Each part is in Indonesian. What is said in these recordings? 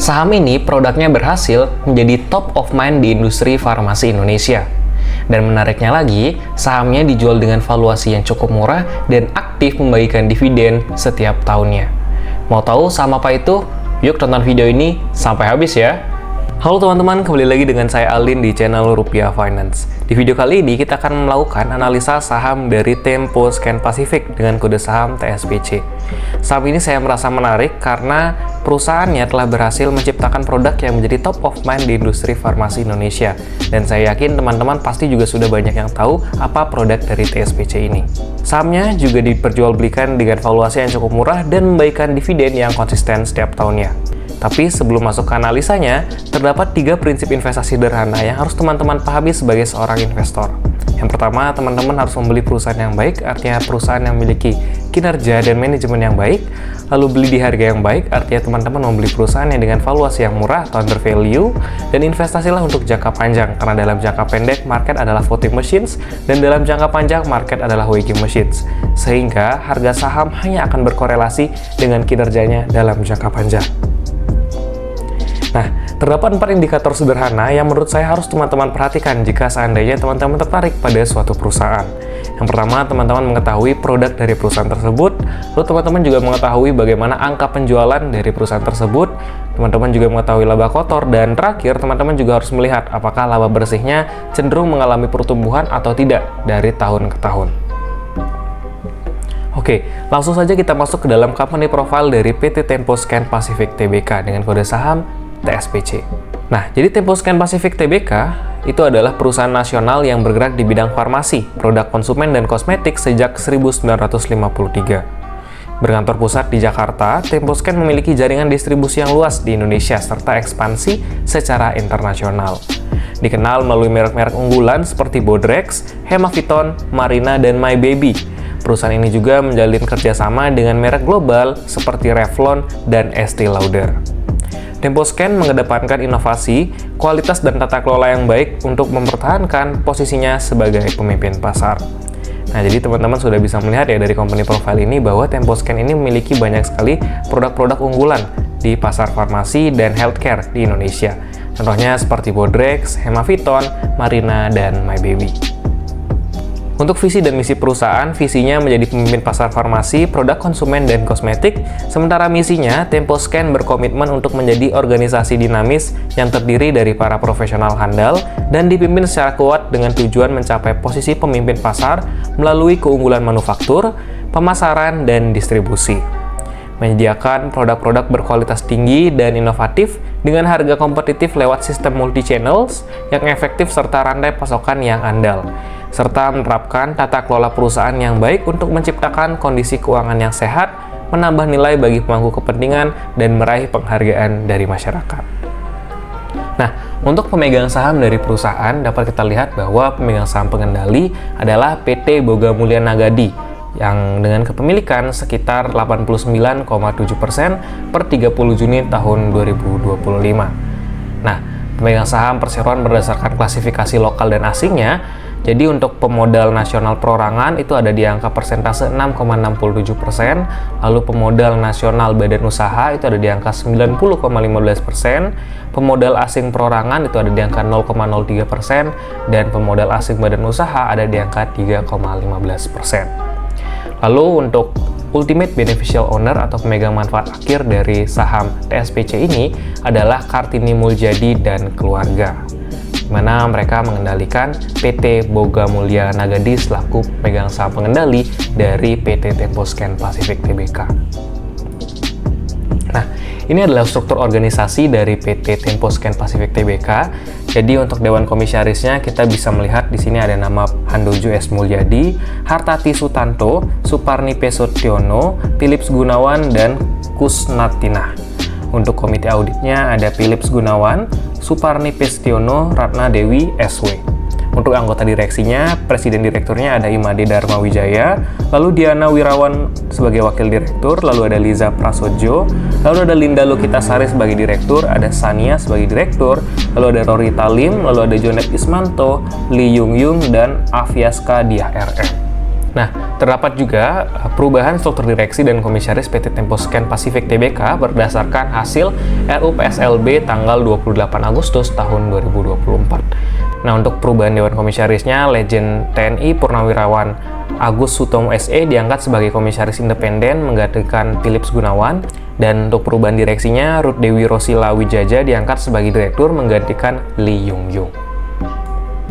Saham ini produknya berhasil menjadi top of mind di industri farmasi Indonesia. Dan menariknya lagi, sahamnya dijual dengan valuasi yang cukup murah dan aktif membagikan dividen setiap tahunnya. Mau tahu saham apa itu? Yuk tonton video ini sampai habis ya! Halo teman-teman, kembali lagi dengan saya Alin di channel Rupiah Finance. Di video kali ini kita akan melakukan analisa saham dari Temposcan Pacific dengan kode saham TSPC. Saham ini saya merasa menarik karena perusahaannya telah berhasil menciptakan produk yang menjadi top of mind di industri farmasi Indonesia. Dan saya yakin teman-teman pasti juga sudah banyak yang tahu apa produk dari TSPC ini. Sahamnya juga diperjualbelikan dengan valuasi yang cukup murah dan membagikan dividen yang konsisten setiap tahunnya. Tapi sebelum masuk ke analisanya, terdapat 3 prinsip investasi sederhana yang harus teman-teman pahami sebagai seorang investor. Yang pertama, teman-teman harus membeli perusahaan yang baik, artinya perusahaan yang memiliki kinerja dan manajemen yang baik. Lalu beli di harga yang baik, artinya teman-teman membeli perusahaan yang dengan valuasi yang murah atau under value. Dan investasilah untuk jangka panjang, karena dalam jangka pendek market adalah voting machines, dan dalam jangka panjang market adalah weighing machines. Sehingga harga saham hanya akan berkorelasi dengan kinerjanya dalam jangka panjang. Nah, terdapat 4 indikator sederhana yang menurut saya harus teman-teman perhatikan jika seandainya teman-teman tertarik pada suatu perusahaan. Yang pertama, teman-teman mengetahui produk dari perusahaan tersebut, lalu teman-teman juga mengetahui bagaimana angka penjualan dari perusahaan tersebut, teman-teman juga mengetahui laba kotor, dan terakhir, teman-teman juga harus melihat apakah laba bersihnya cenderung mengalami pertumbuhan atau tidak dari tahun ke tahun. Oke, langsung saja kita masuk ke dalam company profile dari PT Temposcan Pacific Tbk dengan kode saham TSPC. Nah, jadi Temposcan Pacific Tbk itu adalah perusahaan nasional yang bergerak di bidang farmasi, produk konsumen dan kosmetik sejak 1953. Berkantor pusat di Jakarta, Temposcan memiliki jaringan distribusi yang luas di Indonesia serta ekspansi secara internasional. Dikenal melalui merek-merek unggulan seperti Bodrex, Hemaviton, Marina, dan My Baby. Perusahaan ini juga menjalin kerjasama dengan merek global seperti Revlon dan Estée Lauder. Temposcan mengedepankan inovasi, kualitas dan tata kelola yang baik untuk mempertahankan posisinya sebagai pemimpin pasar. Nah, jadi teman-teman sudah bisa melihat ya dari company profile ini bahwa Temposcan ini memiliki banyak sekali produk-produk unggulan di pasar farmasi dan healthcare di Indonesia. Contohnya seperti Bodrex, Hemaviton, Marina, dan My Baby. Untuk visi dan misi perusahaan, visinya menjadi pemimpin pasar farmasi, produk konsumen, dan kosmetik, sementara misinya, Temposcan berkomitmen untuk menjadi organisasi dinamis yang terdiri dari para profesional handal dan dipimpin secara kuat dengan tujuan mencapai posisi pemimpin pasar melalui keunggulan manufaktur, pemasaran, dan distribusi. Menyediakan produk-produk berkualitas tinggi dan inovatif dengan harga kompetitif lewat sistem multi-channels yang efektif serta rantai pasokan yang andal, serta menerapkan tata kelola perusahaan yang baik untuk menciptakan kondisi keuangan yang sehat, menambah nilai bagi pemangku kepentingan, dan meraih penghargaan dari masyarakat. Nah, untuk pemegang saham dari perusahaan dapat kita lihat bahwa pemegang saham pengendali adalah PT Boga Mulia Nagadi yang dengan kepemilikan sekitar 89,7% per 30 Juni tahun 2025. Nah, pemegang saham perseroan berdasarkan klasifikasi lokal dan asingnya. Jadi untuk pemodal nasional perorangan itu ada di angka persentase 6,67%, lalu pemodal nasional badan usaha itu ada di angka 90,15%, pemodal asing perorangan itu ada di angka 0,03%, dan pemodal asing badan usaha ada di angka 3,15%. Lalu untuk ultimate beneficial owner atau pemegang manfaat akhir dari saham TSPC ini adalah Kartini Muljadi dan keluarga, di mana mereka mengendalikan PT Boga Mulia Nagadi selaku pemegang saham pengendali dari PT Temposcan Pacific Tbk. Nah, ini adalah struktur organisasi dari PT Temposcan Pacific Tbk. Jadi untuk Dewan Komisarisnya kita bisa melihat di sini ada nama Handojo S. Mulyadi, Hartati Sutanto, Suparni Pesotyono, Philips Gunawan, dan Kusnatinah. Untuk komite auditnya ada Philips Gunawan, Suparni Pestiono, Ratna Dewi, SW. Untuk anggota direksinya, presiden direkturnya ada Imade Dharma Wijaya, lalu Diana Wirawan sebagai wakil direktur, lalu ada Liza Prasojo, lalu ada Linda Lukitasari sebagai direktur, ada Sania sebagai direktur, lalu ada Rory Talim, lalu ada Jonet Ismanto, Lee Yung Yung, dan Afiaska Diah RM. Nah, terdapat juga perubahan struktur direksi dan komisaris PT Temposcan Pacific Tbk berdasarkan hasil RUPSLB tanggal 28 Agustus tahun 2024. Nah, untuk perubahan Dewan Komisarisnya, Legend TNI Purnawirawan Agus Sutomo SE diangkat sebagai komisaris independen menggantikan Philips Gunawan, dan untuk perubahan direksinya, Ruth Dewi Rosila Wijaja diangkat sebagai direktur menggantikan Lee Yung Yung.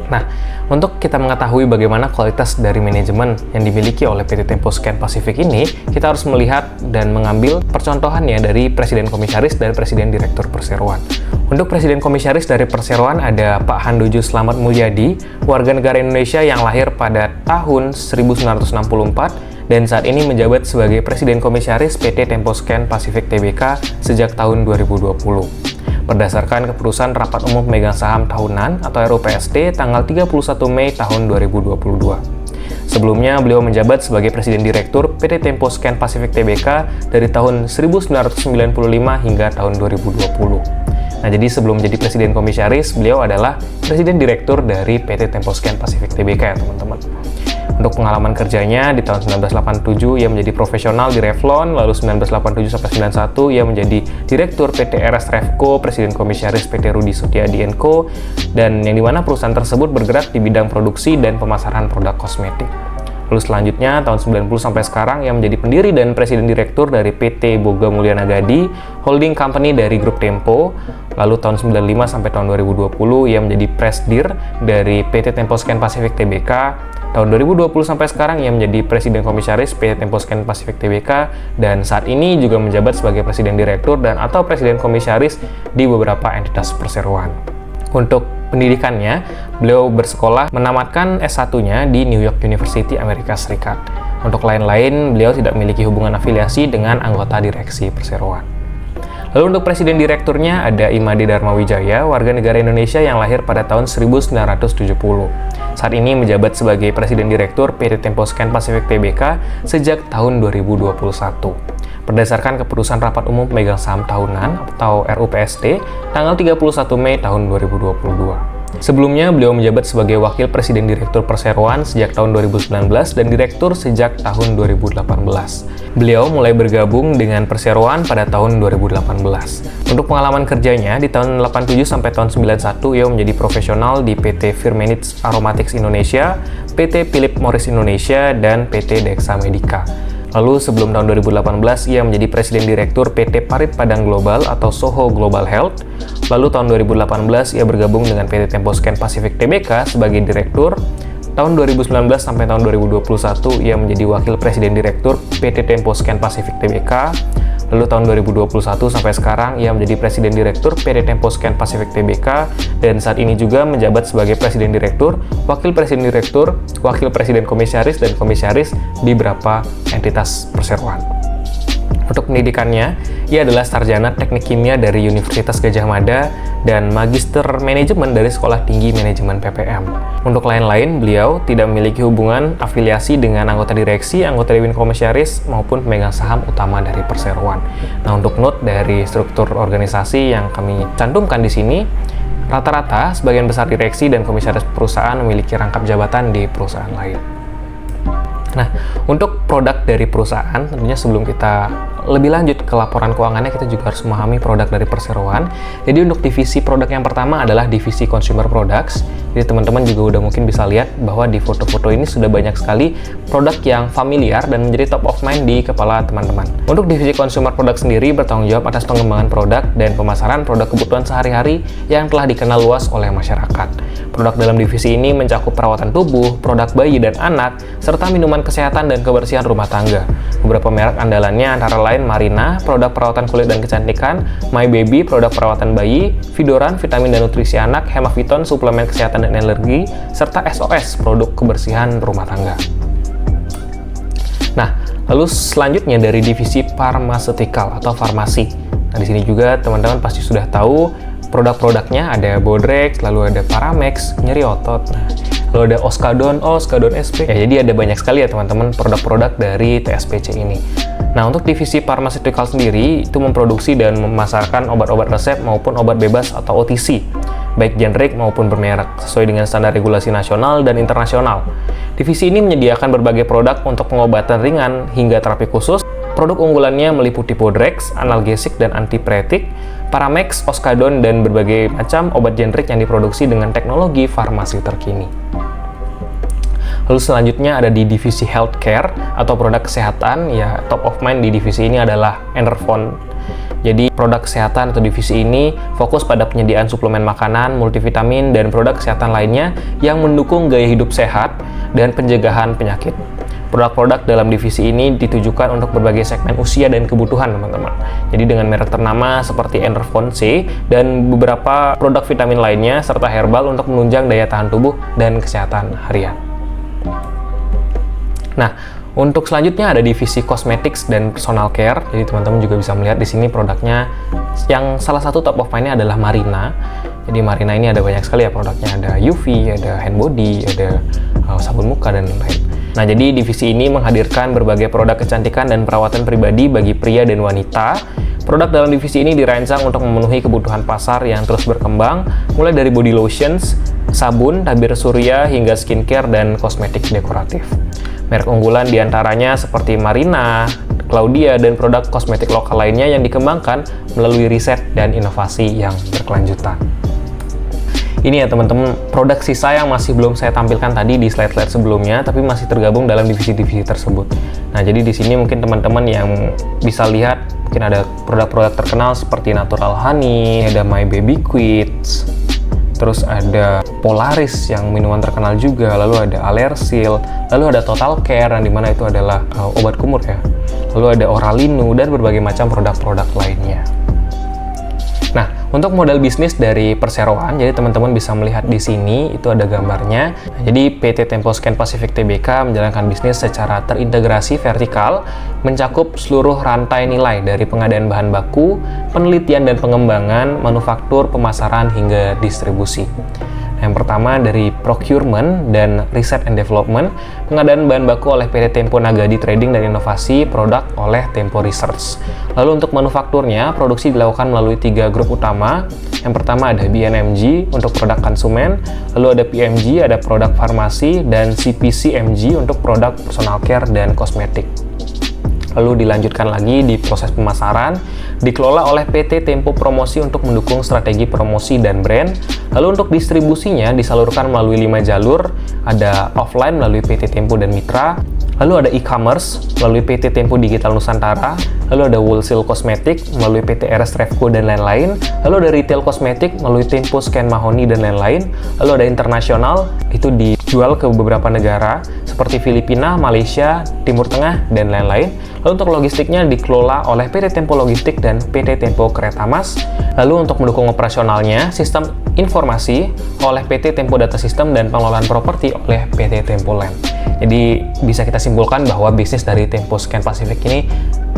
Nah, untuk kita mengetahui bagaimana kualitas dari manajemen yang dimiliki oleh PT Temposcan Pacific ini, kita harus melihat dan mengambil percontohannya dari Presiden Komisaris dan Presiden Direktur Perseroan. Untuk Presiden Komisaris dari Perseroan ada Pak Handojo Slamet Mulyadi, warga negara Indonesia yang lahir pada tahun 1964 dan saat ini menjabat sebagai Presiden Komisaris PT Temposcan Pacific Tbk sejak tahun 2020. Berdasarkan keputusan Rapat Umum Pemegang Saham Tahunan atau RUPST tanggal 31 Mei tahun 2022. Sebelumnya, beliau menjabat sebagai Presiden Direktur PT Temposcan Pacific Tbk dari tahun 1995 hingga tahun 2020. Nah, jadi sebelum jadi Presiden Komisaris, beliau adalah Presiden Direktur dari PT Temposcan Pacific Tbk ya teman-teman. Untuk pengalaman kerjanya, di tahun 1987 ia menjadi profesional di Revlon, lalu 1987 sampai 91 ia menjadi Direktur PT RS Revco, Presiden Komisaris PT Rudi Setiadi & Co, dan yang dimana perusahaan tersebut bergerak di bidang produksi dan pemasaran produk kosmetik. Lalu selanjutnya, tahun 90 sampai sekarang ia menjadi pendiri dan Presiden Direktur dari PT Boga Mulyana Gadi, holding company dari Grup Tempo. Lalu tahun 95 sampai tahun 2020 ia menjadi Presdir dari PT Temposcan Pacific Tbk. Tahun 2020 sampai sekarang ia menjadi Presiden Komisaris PT Temposcan Pacific Tbk dan saat ini juga menjabat sebagai Presiden Direktur dan atau Presiden Komisaris di beberapa entitas perseroan. Untuk pendidikannya, beliau bersekolah menamatkan S1-nya di New York University, Amerika Serikat. Untuk lain-lain, beliau tidak memiliki hubungan afiliasi dengan anggota direksi perseroan. Lalu untuk Presiden Direkturnya ada Imade Darmawijaya, warga negara Indonesia yang lahir pada tahun 1970. Saat ini menjabat sebagai Presiden Direktur PT Temposcan Pacific Tbk sejak tahun 2021. Berdasarkan keputusan Rapat Umum Pemegang Saham Tahunan atau RUPST tanggal 31 Mei tahun 2022. Sebelumnya, beliau menjabat sebagai Wakil Presiden Direktur Perseroan sejak tahun 2019 dan Direktur sejak tahun 2018. Beliau mulai bergabung dengan Perseroan pada tahun 2018. Untuk pengalaman kerjanya, di tahun 87 sampai tahun 91, ia menjadi profesional di PT Firmenich Aromatics Indonesia, PT Philip Morris Indonesia, dan PT Dexa Medica. Lalu sebelum tahun 2018, ia menjadi Presiden Direktur PT Parit Padang Global atau Soho Global Health. Lalu tahun 2018, ia bergabung dengan PT Temposcan Pacific Tbk sebagai Direktur. Tahun 2019 sampai tahun 2021, ia menjadi Wakil Presiden Direktur PT Temposcan Pacific Tbk. Lalu tahun 2021 sampai sekarang, ia menjadi Presiden Direktur PT Temposcan Pacific Tbk dan saat ini juga menjabat sebagai Presiden Direktur, Wakil Presiden Direktur, Wakil Presiden Komisaris, dan Komisaris di beberapa entitas perseroan. Untuk pendidikannya, ia adalah sarjana Teknik Kimia dari Universitas Gadjah Mada dan Magister Manajemen dari Sekolah Tinggi Manajemen PPM. Untuk lain-lain, beliau tidak memiliki hubungan afiliasi dengan anggota direksi, anggota Dewan Komisaris, maupun pemegang saham utama dari perseroan. Nah, untuk note dari struktur organisasi yang kami cantumkan di sini, rata-rata sebagian besar direksi dan komisaris perusahaan memiliki rangkap jabatan di perusahaan lain. Nah, untuk produk dari perusahaan, tentunya sebelum kita lebih lanjut ke laporan keuangannya, kita juga harus memahami produk dari perseroan. Jadi untuk divisi produk yang pertama adalah divisi Consumer Products. Jadi teman-teman juga udah mungkin bisa lihat bahwa di foto-foto ini sudah banyak sekali produk yang familiar dan menjadi top of mind di kepala teman-teman. Untuk divisi Consumer Products sendiri bertanggung jawab atas pengembangan produk dan pemasaran produk kebutuhan sehari-hari yang telah dikenal luas oleh masyarakat. Produk dalam divisi ini mencakup perawatan tubuh, produk bayi dan anak, serta minuman kesehatan dan kebersihan rumah tangga. Beberapa merek andalannya antara lain Marina, produk perawatan kulit dan kecantikan, My Baby, produk perawatan bayi, Vidoran, vitamin dan nutrisi anak, Hemaviton, suplemen kesehatan dan alergi, serta SOS, produk kebersihan rumah tangga. Nah, lalu selanjutnya dari divisi Pharmaceutical atau farmasi. Nah, di sini juga teman-teman pasti sudah tahu produk-produknya ada Bodrex, lalu ada Paramex, nyeri otot. Nah, lalu ada Oskadon SP. Ya, jadi ada banyak sekali ya teman-teman produk-produk dari TSPC ini. Nah, untuk divisi Pharmaceutical sendiri itu memproduksi dan memasarkan obat-obat resep maupun obat bebas atau OTC. baik generik maupun bermerek, sesuai dengan standar regulasi nasional dan internasional. Divisi ini menyediakan berbagai produk untuk pengobatan ringan hingga terapi khusus. Produk unggulannya meliputi Podrex, analgesik dan antipiretik, Paramex, Oskadon, dan berbagai macam obat generik yang diproduksi dengan teknologi farmasi terkini. Lalu selanjutnya ada di divisi healthcare atau produk kesehatan, ya top of mind di divisi ini adalah Enervon. Jadi produk kesehatan atau divisi ini fokus pada penyediaan suplemen makanan, multivitamin, dan produk kesehatan lainnya yang mendukung gaya hidup sehat dan pencegahan penyakit. Produk-produk dalam divisi ini ditujukan untuk berbagai segmen usia dan kebutuhan teman-teman. Jadi dengan merek ternama seperti Enervon C dan beberapa produk vitamin lainnya serta herbal untuk menunjang daya tahan tubuh dan kesehatan harian. Nah, untuk selanjutnya ada divisi cosmetics dan personal care. Jadi teman-teman juga bisa melihat di sini produknya yang salah satu top of mind-nya adalah Marina. Jadi Marina ini ada banyak sekali ya produknya, ada UV, ada hand body, ada sabun muka dan lain-lain. Nah, jadi divisi ini menghadirkan berbagai produk kecantikan dan perawatan pribadi bagi pria dan wanita. Produk dalam divisi ini dirancang untuk memenuhi kebutuhan pasar yang terus berkembang, mulai dari body lotions, sabun, tabir surya, hingga skincare dan kosmetik dekoratif. Merek unggulan diantaranya seperti Marina, Claudia, dan produk kosmetik lokal lainnya yang dikembangkan melalui riset dan inovasi yang berkelanjutan. Ini ya teman-teman, produk sisa yang masih belum saya tampilkan tadi di slide-slide sebelumnya, tapi masih tergabung dalam divisi-divisi tersebut. Nah, jadi di sini mungkin teman-teman yang bisa lihat, mungkin ada produk-produk terkenal seperti Natural Honey, ada My Baby Quits, terus ada Polaris yang minuman terkenal juga, lalu ada Alersil, lalu ada Total Care yang dimana itu adalah obat kumur ya, lalu ada Oralinu dan berbagai macam produk-produk lainnya. Nah, untuk model bisnis dari perseroan, jadi teman-teman bisa melihat di sini itu ada gambarnya. Jadi PT Tempo Scan Pacific Tbk menjalankan bisnis secara terintegrasi vertikal, mencakup seluruh rantai nilai dari pengadaan bahan baku, penelitian dan pengembangan, manufaktur, pemasaran hingga distribusi. Yang pertama dari procurement dan research and development, pengadaan bahan baku oleh PT Tempo Nagadi Trading dan Inovasi Produk oleh Tempo Research. Lalu untuk manufakturnya, produksi dilakukan melalui 3 grup utama. Yang pertama ada BNMG untuk produk konsumen, lalu ada PMG, ada produk farmasi, dan CPCMG untuk produk personal care dan kosmetik. Lalu dilanjutkan lagi di proses pemasaran, dikelola oleh PT Tempo Promosi untuk mendukung strategi promosi dan brand. Lalu untuk distribusinya disalurkan melalui 5 jalur, ada offline melalui PT Tempo dan Mitra, lalu ada e-commerce melalui PT Tempo Digital Nusantara, lalu ada wholesale kosmetik melalui PT RS Revco dan lain-lain, lalu ada retail kosmetik melalui Tempo Scan Mahoni dan lain-lain, lalu ada internasional, itu dijual ke beberapa negara seperti Filipina, Malaysia, Timur Tengah, dan lain-lain. Lalu untuk logistiknya dikelola oleh PT Tempo Logistik dan PT Tempo Kereta Mas. Lalu untuk mendukung operasionalnya, sistem informasi oleh PT Tempo Data System dan pengelolaan properti oleh PT Tempo Land. Jadi bisa kita simpulkan bahwa bisnis dari Tempo Scan Pacific ini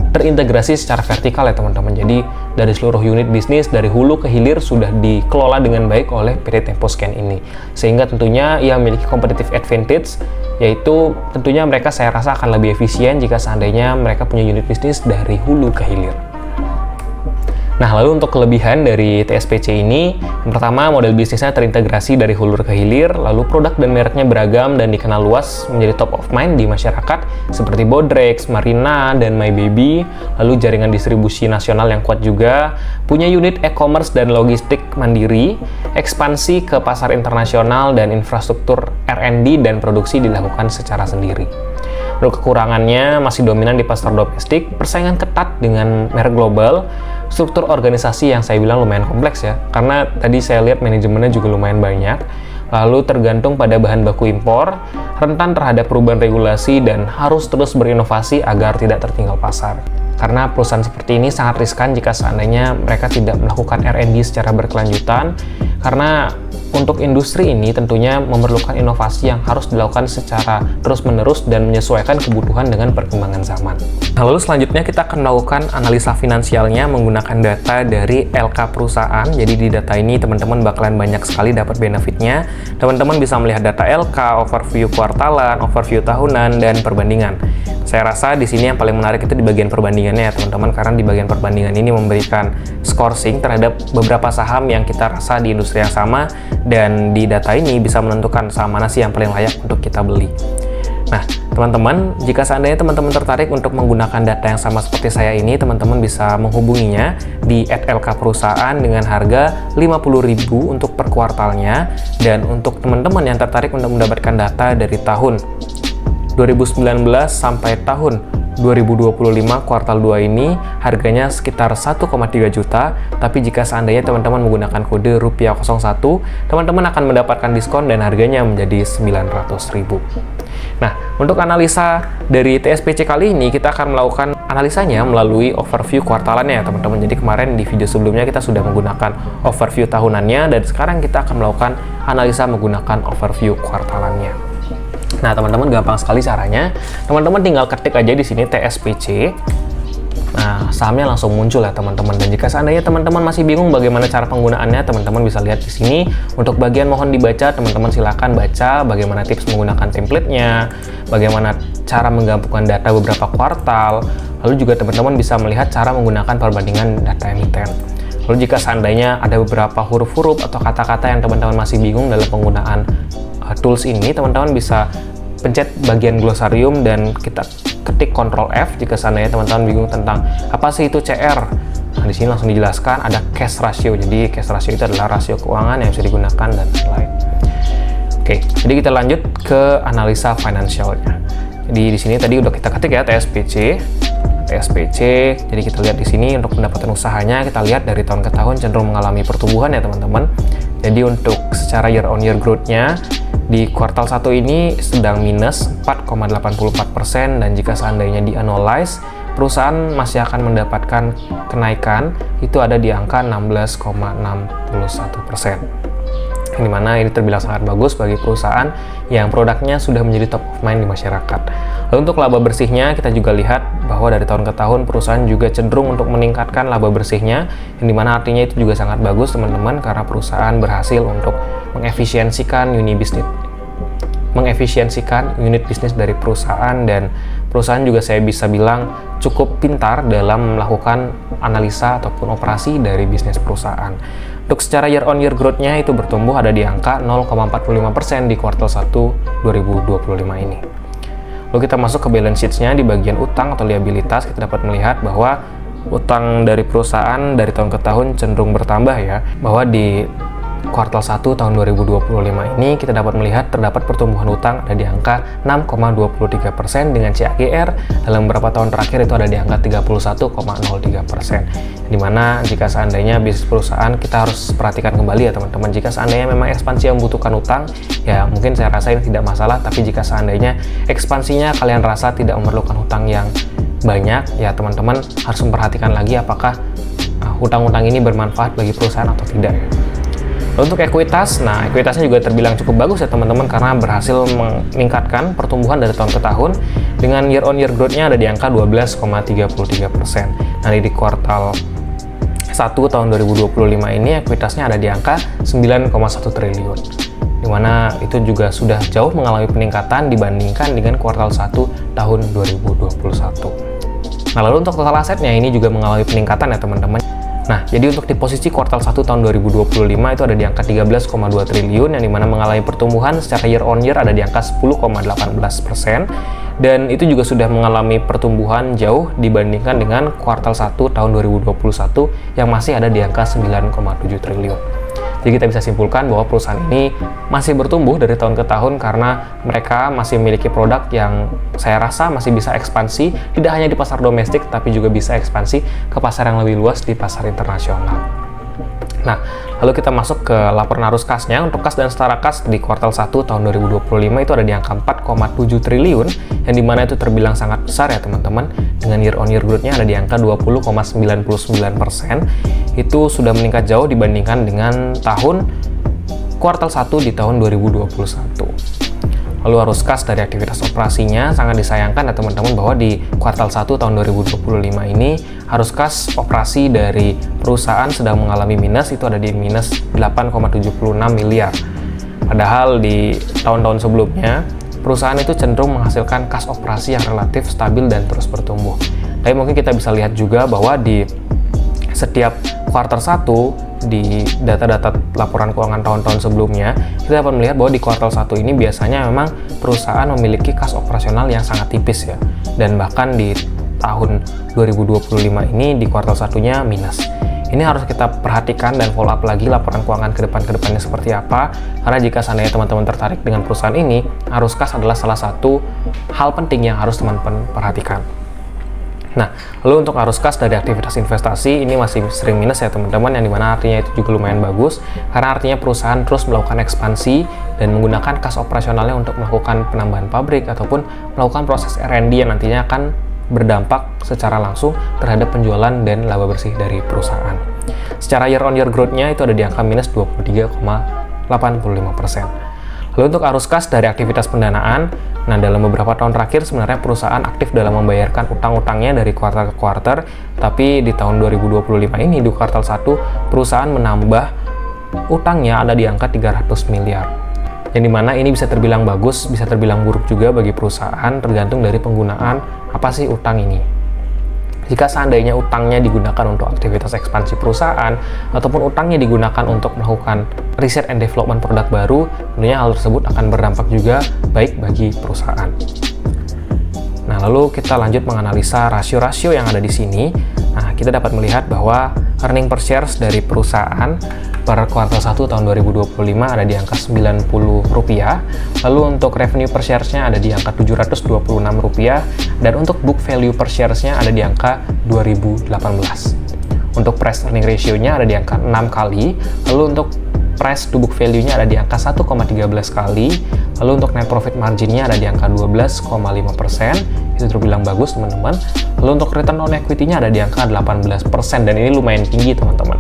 terintegrasi secara vertikal ya teman-teman. Jadi dari seluruh unit bisnis dari hulu ke hilir sudah dikelola dengan baik oleh PT Tempo Scan ini. Sehingga tentunya ia memiliki competitive advantage, yaitu tentunya mereka saya rasa akan lebih efisien jika seandainya mereka punya unit bisnis dari hulu ke hilir. Nah, lalu untuk kelebihan dari TSPC ini, yang pertama model bisnisnya terintegrasi dari hulu ke hilir, lalu produk dan mereknya beragam dan dikenal luas menjadi top of mind di masyarakat seperti Bodrex, Marina, dan My Baby, lalu jaringan distribusi nasional yang kuat juga, punya unit e-commerce dan logistik mandiri, ekspansi ke pasar internasional dan infrastruktur R&D dan produksi dilakukan secara sendiri. Lalu kekurangannya masih dominan di pasar domestik, persaingan ketat dengan merek global, struktur organisasi yang saya bilang lumayan kompleks ya, karena tadi saya lihat manajemennya juga lumayan banyak, lalu tergantung pada bahan baku impor, rentan terhadap perubahan regulasi, dan harus terus berinovasi agar tidak tertinggal pasar. Karena perusahaan seperti ini sangat riskan jika seandainya mereka tidak melakukan R&D secara berkelanjutan, karena untuk industri ini tentunya memerlukan inovasi yang harus dilakukan secara terus-menerus dan menyesuaikan kebutuhan dengan perkembangan zaman. Nah, lalu selanjutnya kita akan melakukan analisa finansialnya menggunakan data dari LK perusahaan. Jadi di data ini teman-teman bakalan banyak sekali dapat benefitnya. teman-teman bisa melihat data LK, overview kuartalan, overview tahunan, dan perbandingan. Saya rasa di sini yang paling menarik itu di bagian perbandingannya ya teman-teman, karena di bagian perbandingan ini memberikan scoring terhadap beberapa saham yang kita rasa di industri yang sama, dan di data ini bisa menentukan saham mana sih yang paling layak untuk kita beli. Nah, teman-teman, jika seandainya teman-teman tertarik untuk menggunakan data yang sama seperti saya ini, teman-teman bisa menghubunginya di @lk perusahaan dengan harga 50.000 untuk per kuartalnya, dan untuk teman-teman yang tertarik untuk mendapatkan data dari tahun 2019 sampai tahun 2025 kuartal 2 ini harganya sekitar 1,3 juta, tapi jika seandainya teman-teman menggunakan kode rupiah01, teman-teman akan mendapatkan diskon dan harganya menjadi 900.000. Nah, untuk analisa dari TSPC kali ini kita akan melakukan analisanya melalui overview kuartalannya ya teman-teman. Jadi kemarin di video sebelumnya kita sudah menggunakan overview tahunannya, dan sekarang kita akan melakukan analisa menggunakan overview kuartalannya. Nah, teman-teman gampang sekali caranya. Teman-teman tinggal ketik aja di sini TSPC. Nah, sahamnya langsung muncul ya teman-teman. Dan jika seandainya teman-teman masih bingung bagaimana cara penggunaannya, teman-teman bisa lihat di sini. Untuk bagian mohon dibaca, teman-teman silahkan baca bagaimana tips menggunakan template-nya, bagaimana cara menggabungkan data beberapa kuartal. Lalu juga teman-teman bisa melihat cara menggunakan perbandingan data emiten. Lalu jika seandainya ada beberapa huruf-huruf atau kata-kata yang teman-teman masih bingung dalam penggunaan tools ini, teman-teman bisa pencet bagian glosarium dan kita ketik Ctrl F jika seandainya teman-teman bingung tentang apa sih itu CR. Nah, di sini langsung dijelaskan ada cash ratio. Jadi cash ratio itu adalah rasio keuangan yang bisa digunakan dan lain-lain. Oke, jadi kita lanjut ke analisa finansialnya. Jadi di sini tadi udah kita ketik ya TSPC. Jadi kita lihat di sini untuk pendapatan usahanya, kita lihat dari tahun ke tahun cenderung mengalami pertumbuhan ya teman-teman. Jadi untuk secara year on year growth-nya di kuartal 1 ini sedang minus 4,84%, dan jika seandainya di annualize, perusahaan masih akan mendapatkan kenaikan itu ada di angka 16,61%. Yang dimana ini terbilang sangat bagus bagi perusahaan yang produknya sudah menjadi top of mind di masyarakat. Lalu untuk laba bersihnya, kita juga lihat bahwa dari tahun ke tahun perusahaan juga cenderung untuk meningkatkan laba bersihnya, yang dimana artinya itu juga sangat bagus teman-teman, karena perusahaan berhasil untuk mengefisiensikan unit bisnis dari perusahaan, dan perusahaan juga saya bisa bilang cukup pintar dalam melakukan analisa ataupun operasi dari bisnis perusahaan. Untuk secara year on year growth-nya itu bertumbuh ada di angka 0,45% di kuartal 1 2025 ini. Lalu kita masuk ke balance sheet-nya di bagian utang atau liabilitas, kita dapat melihat bahwa utang dari perusahaan dari tahun ke tahun cenderung bertambah ya, bahwa di kuartal 1 tahun 2025 ini kita dapat melihat terdapat pertumbuhan utang ada di angka 6,23% dengan CAGR dalam beberapa tahun terakhir itu ada di angka 31,03%. Dimana jika seandainya bisnis perusahaan kita harus perhatikan kembali ya teman-teman, jika seandainya memang ekspansi yang membutuhkan utang ya mungkin saya rasa ini tidak masalah, tapi jika seandainya ekspansinya kalian rasa tidak memerlukan utang yang banyak ya teman-teman harus memperhatikan lagi apakah hutang-hutang ini bermanfaat bagi perusahaan atau tidak ya. Untuk ekuitas, nah ekuitasnya juga terbilang cukup bagus ya teman-teman, karena berhasil meningkatkan pertumbuhan dari tahun ke tahun dengan year on year growth-nya ada di angka 12,33%. Nah di kuartal 1 tahun 2025 ini ekuitasnya ada di angka 9,1 triliun. Dimana itu juga sudah jauh mengalami peningkatan dibandingkan dengan kuartal 1 tahun 2021. Nah lalu untuk total asetnya ini juga mengalami peningkatan ya teman-teman. Nah, jadi untuk di posisi kuartal 1 tahun 2025 itu ada di angka 13,2 triliun, yang dimana mengalami pertumbuhan secara year on year ada di angka 10,18%, dan itu juga sudah mengalami pertumbuhan jauh dibandingkan dengan kuartal 1 tahun 2021 yang masih ada di angka 9,7 triliun. Jadi kita bisa simpulkan bahwa perusahaan ini masih bertumbuh dari tahun ke tahun karena mereka masih memiliki produk yang saya rasa masih bisa ekspansi tidak hanya di pasar domestik tapi juga bisa ekspansi ke pasar yang lebih luas di pasar internasional. Nah, lalu kita masuk ke laporan arus kasnya. Untuk kas dan setara kas di kuartal 1 tahun 2025 itu ada di angka 4,7 triliun, yang dimana itu terbilang sangat besar ya teman-teman. Dengan year on year growth-nya ada di angka 20,99%. Itu sudah meningkat jauh dibandingkan dengan kuartal 1 di tahun 2021. Lalu arus kas dari aktivitas operasinya sangat disayangkan ya teman-teman, bahwa di kuartal 1 tahun 2025 ini arus kas operasi dari perusahaan sedang mengalami minus, itu ada di minus 8,76 miliar. Padahal di tahun-tahun sebelumnya, perusahaan itu cenderung menghasilkan kas operasi yang relatif stabil dan terus bertumbuh. Tapi mungkin kita bisa lihat juga bahwa di setiap kuartal 1 di data-data laporan keuangan tahun-tahun sebelumnya, kita dapat melihat bahwa di kuartal 1 ini biasanya memang perusahaan memiliki kas operasional yang sangat tipis ya. Dan bahkan di tahun 2025 ini di kuartal 1-nya minus. Ini harus kita perhatikan dan follow up lagi laporan keuangan ke depannya seperti apa, karena jika seandainya teman-teman tertarik dengan perusahaan ini, arus kas adalah salah satu hal penting yang harus teman-teman perhatikan. Nah, lalu untuk arus kas dari aktivitas investasi ini masih sering minus ya teman-teman, yang dimana artinya itu juga lumayan bagus, karena artinya perusahaan terus melakukan ekspansi dan menggunakan kas operasionalnya untuk melakukan penambahan pabrik ataupun melakukan proses R&D yang nantinya akan berdampak secara langsung terhadap penjualan dan laba bersih dari perusahaan. Secara year on year growth-nya itu ada di angka minus 23,85%. Lalu untuk arus kas dari aktivitas pendanaan, nah dalam beberapa tahun terakhir sebenarnya perusahaan aktif dalam membayarkan utang-utangnya dari kuartal ke kuartal, tapi di tahun 2025 ini di kuartal 1 perusahaan menambah utangnya ada di angka 300 miliar. Yang dimana ini bisa terbilang bagus, bisa terbilang buruk juga bagi perusahaan, tergantung dari penggunaan apa sih utang ini. Jika seandainya utangnya digunakan untuk aktivitas ekspansi perusahaan, ataupun utangnya digunakan untuk melakukan research and development produk baru, tentunya hal tersebut akan berdampak juga baik bagi perusahaan. Nah, lalu kita lanjut menganalisa rasio-rasio yang ada di sini. Nah, kita dapat melihat bahwa earning per shares dari perusahaan per kuartal 1 tahun 2025 ada di angka Rp90. Lalu untuk revenue per shares-nya ada di angka Rp726. Dan untuk book value per shares-nya ada di angka 2018. Untuk price earning ratio-nya ada di angka 6 kali. Lalu untuk price to book value-nya ada di angka 1,13 kali. Lalu untuk net profit margin-nya ada di angka 12,5%. Itu terbilang bagus teman-teman. Lalu untuk return on equity-nya ada di angka 18%, dan ini lumayan tinggi teman-teman.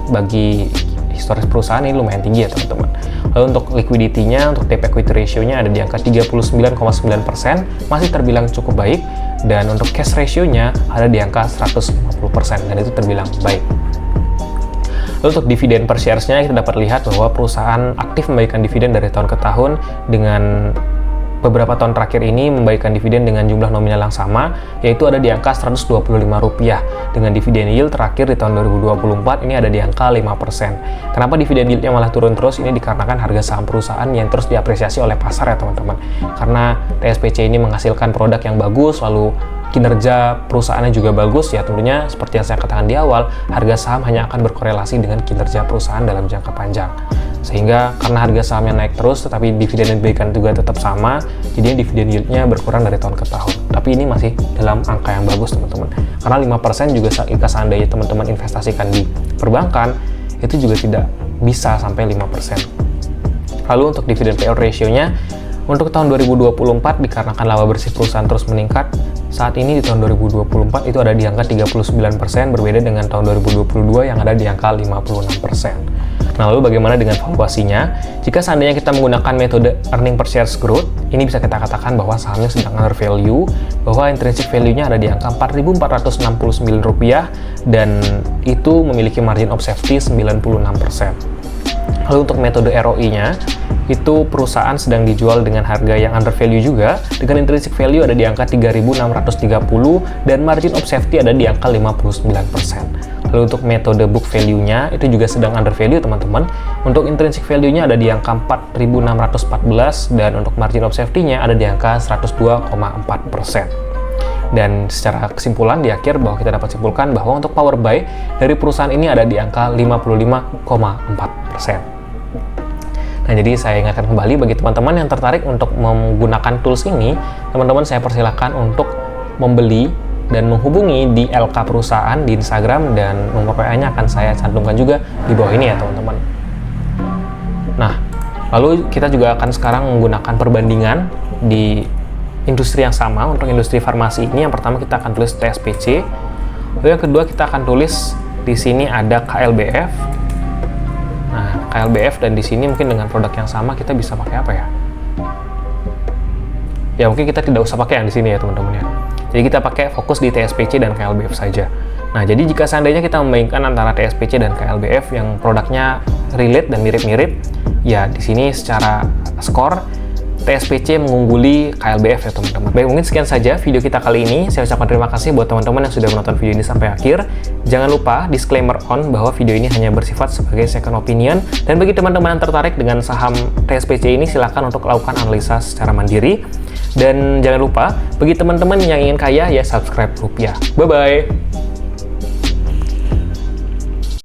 Bagi historis perusahaan ini lumayan tinggi ya teman-teman. Lalu untuk liquidity-nya, untuk debt equity ratio-nya ada di angka 39,9%, masih terbilang cukup baik. Dan untuk cash ratio-nya ada di angka 150%, dan itu terbilang baik. Lalu untuk dividen per shares-nya kita dapat lihat bahwa perusahaan aktif membagikan dividen dari tahun ke tahun, dengan beberapa tahun terakhir ini membagikan dividen dengan jumlah nominal yang sama, yaitu ada di angka Rp125. Dengan dividen yield terakhir di tahun 2024 ini ada di angka 5%. Kenapa dividen yieldnya malah turun terus? Ini dikarenakan harga saham perusahaan yang terus diapresiasi oleh pasar ya teman-teman. Karena TSPC ini menghasilkan produk yang bagus, lalu kinerja perusahaannya juga bagus, ya tentunya seperti yang saya katakan di awal, harga saham hanya akan berkorelasi dengan kinerja perusahaan dalam jangka panjang. Sehingga karena harga sahamnya naik terus, tetapi dividen yang diberikan juga tetap sama, jadi dividen yield-nya berkurang dari tahun ke tahun. Tapi ini masih dalam angka yang bagus teman-teman. Karena 5% juga jika seandainya teman-teman investasikan di perbankan, itu juga tidak bisa sampai 5%. Lalu untuk dividen payout ratio-nya, untuk tahun 2024 dikarenakan laba bersih perusahaan terus meningkat, saat ini di tahun 2024 itu ada di angka 39%, berbeda dengan tahun 2022 yang ada di angka 56%. Nah, lalu bagaimana dengan valuasinya? Jika seandainya kita menggunakan metode earning per shares growth, ini bisa kita katakan bahwa sahamnya sedang under value, bahwa intrinsic value-nya ada di angka Rp4.469, dan itu memiliki margin of safety 96%. Lalu untuk metode ROI-nya, itu perusahaan sedang dijual dengan harga yang under value juga, dengan intrinsic value ada di angka 3.630 dan margin of safety ada di angka 59%. Lalu untuk metode book value-nya itu juga sedang under value teman-teman. Untuk intrinsic value-nya ada di angka 4.614 dan untuk margin of safety-nya ada di angka 102,4%. Dan secara kesimpulan di akhir bahwa kita dapat simpulkan bahwa untuk power buy dari perusahaan ini ada di angka 55,4%. Nah, jadi saya ingatkan kembali bagi teman-teman yang tertarik untuk menggunakan tools ini, teman-teman saya persilahkan untuk membeli dan menghubungi di LK perusahaan di Instagram, dan nomor WA-nya akan saya cantumkan juga di bawah ini ya teman-teman. Nah, lalu kita juga akan sekarang menggunakan perbandingan di industri yang sama. Untuk industri farmasi ini, yang pertama kita akan tulis TSPC, lalu yang kedua kita akan tulis di sini ada KLBF. Nah, KLBF, dan di sini mungkin dengan produk yang sama kita bisa pakai apa ya? Ya mungkin kita tidak usah pakai yang di sini ya teman-teman ya. Jadi kita pakai fokus di TSPC dan KLBF saja. Nah, jadi jika seandainya kita membandingkan antara TSPC dan KLBF yang produknya relate dan mirip-mirip, ya di sini secara skor TSPC mengungguli KLBF ya teman-teman. Baik, mungkin sekian saja video kita kali ini. Saya ucapkan terima kasih buat teman-teman yang sudah menonton video ini sampai akhir. Jangan lupa disclaimer on bahwa video ini hanya bersifat sebagai second opinion, dan bagi teman-teman yang tertarik dengan saham TSPC ini silahkan untuk lakukan analisa secara mandiri. Dan jangan lupa bagi teman-teman yang ingin kaya ya subscribe Rupiah. Bye bye.